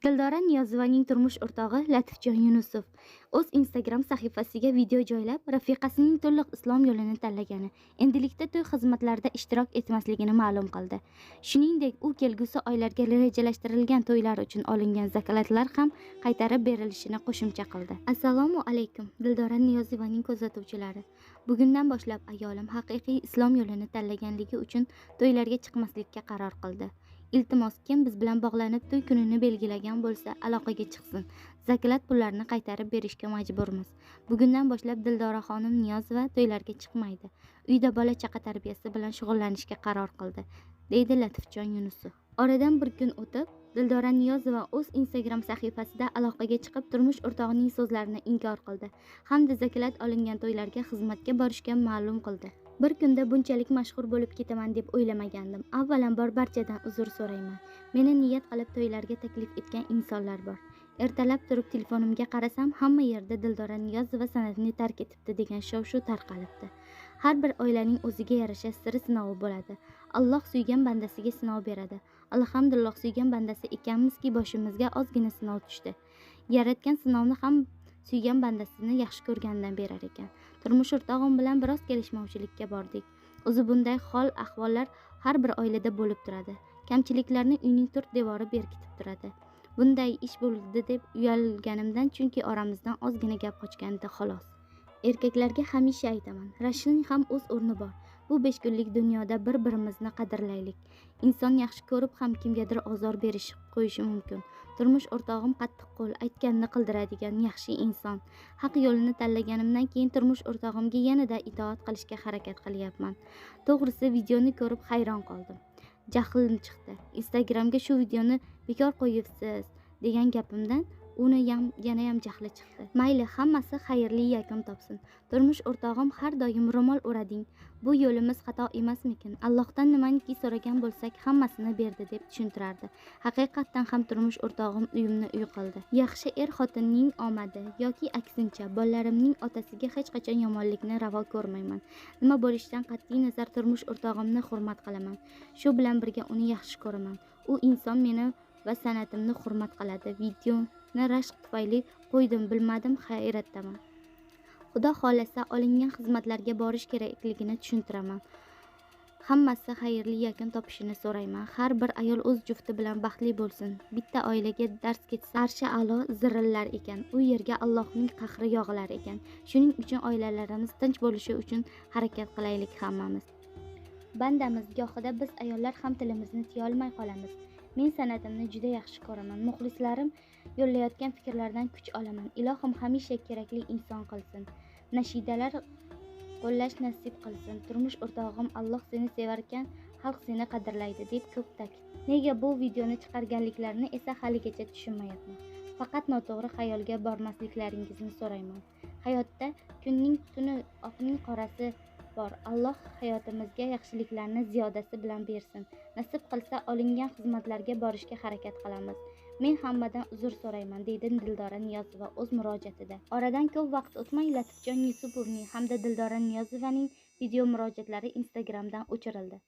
Dildora Niyozovaning turmush o'rtog'i Latifjon Yunusov o'z Instagram sahifasiga video joylab, rafiqasining to'liq islom yo'lini tanlagani, endilikda to'y xizmatlarida ishtirok etmasligini ma'lum qildi. Shuningdek, u kelgusi oylarga rejalashtirilgan to'ylar uchun olingan zakalatlar ham qaytarib berilishini qo'shimcha qildi. Assalomu alaykum, Dildora Niyozovaning kuzatuvchilari. Bugundan boshlab ayolim haqiqiy islom yo'lini tanlaganligi uchun to'ylarga chiqmaslikka qaror qildi. Iltimos, kim biz bilan bog'lanib to'y kunini belgilagan bo'lsa, aloqaga chiqsin. Zakalat pullarini qaytarib berishga majburmiz. Bugundan boshlab Dildora xonim Niyozova to'ylarga chiqmaydi. Uyda bola-chaqa tarbiyasi bilan shug'ullanishga qaror qildi, deydi Latifjon Yunusov. Oradan bir kun o'tib, Dildora Niyozova o'z Instagram sahifasida aloqaga chiqib, turmush o'rtog'ining so'zlarini inkor qildi hamda zakalat olingan to'ylarga xizmatga borishga ma'lum qildi. Bir kunda bunchalik mashhur bo'lib ketaman deb o'ylamagandim. Avvalambor barchadan uzr so'rayman. Meni niyat qilib to'ylarga taklif etgan insonlar bor. Ertalab turib telefonimga qarasam, hamma yerda Dildora Niyozova san'atni tark etibdi degan shov-shuv tarqalibdi. Har bir oilaning o'ziga yarasha siri sinovi bo'ladi. Alloh suygan bandasiga sinov beradi. Alhamdulillah, suygan bandasi ekanmizki, boshimizga ozgina sinov tushdi. Yaratgan sinovni ham suygan bandasini yaxshi ko'rganidan berar ekan. Turmush o'rtog'im bilan biroz kelishmovchilikka bordik. O'zi bunday hol-ahvollar har bir oilada bo'lib turadi. Kamchiliklarni uyning to'rt devori berkitib turadi. Bunday ish bo'ldi deb uyalganimdan, chunki oramizdan ozgina gap qochgandi xolos. Erkaklarga hamisha aytaman, rashkning ham o'z o'rni bor. Bu 5 kunlik dunyoda bir-birimizni qadrlaylik. Inson yaxshi ko'rib ham kimgadir ozor berish qo'yishi mumkin. Turmush o'rtog'im qattiq qo'l, aytganini qildiradigan yaxshi inson. Haq yo'lini tanlaganimdan keyin turmush o'rtog'imga yanada itoat qilishga harakat qilyapman. To'g'risi, videoni ko'rib hayron qoldim. Jahlim chiqdi. Instagramga shu videoni bekor qo'yibsiz degan gapimdan yana ham jahli chiqdi. Mayli, hammasi xayrli yakun topsin. Turmush o'rtog'im har doim ro'mol o'rading. Bu yo'limiz xato emasmikin? Allohdan nimaniki so'ragan bo'lsak, hammasini berdi deb tushuntirardi. Haqiqatdan ham turmush o'rtog'im uyimni uy qildi. Yaxshi xotinning omadi yoki aksincha, bolalarimning otasiga hech qachon yomonlikni ravo ko'rmayman. Nima bo'lishidan qat'iy nazar turmush o'rtog'imni hurmat qilaman. Shu bilan birga uni yaxshi ko'raman. U inson meni va san'atimni hurmat qiladi. Videoni rashk tufayli qo'ydim, bilmadim, hayratdaman. Xudo xolasa olingan xizmatlarga borish kerakligini tushuntiraman. Hammasi xayrli yakun topishini so'rayman. Har bir ayol o'z jufti bilan baxtli bo'lsin. Bitta oilaga dars ketsa, arshi a'lo zirillar ekan. U yerga Allohning qahri yog'ilar ekan. Shuning uchun oilalarimiz tinch bo'lishi uchun harakat qilaylik hammamiz. Bandamiz, gohida biz ayollar ham tilimizni tiya olmay qolamiz. Men san'atimni juda yaxshi ko'raman. Muxlislarim yo'llayotgan fikrlardan kuch olaman. Ilohim hamisha kerakli inson qilsin. Nashidalar qo'llash nasib qilsin. Turmush o'rtog'im, Alloh seni sevarkan, xalq seni qadrlaydi deb ko'p ta'kid. Nega bu videoni chiqarganliklarini esa haligacha tushunmayapman. Faqat noto'g'ri xayolga bormasliklaringizni so'rayman. Hayotda kunning tuni, oqning qorasi bor. Alloh hayotimizga yaxshiliklarni ziyodasi bilan bersin. Nasib qilsa olingan xizmatlarga borishga harakat qilamiz. Men hammadan uzr so'rayman, deydi Dildora Niyozova o'z murojaatida. Oradan ko'p vaqt o'tmay Latifjon Yusupovning hamda Dildora Niyozovaning video murojaatlari Instagramdan o'chirildi.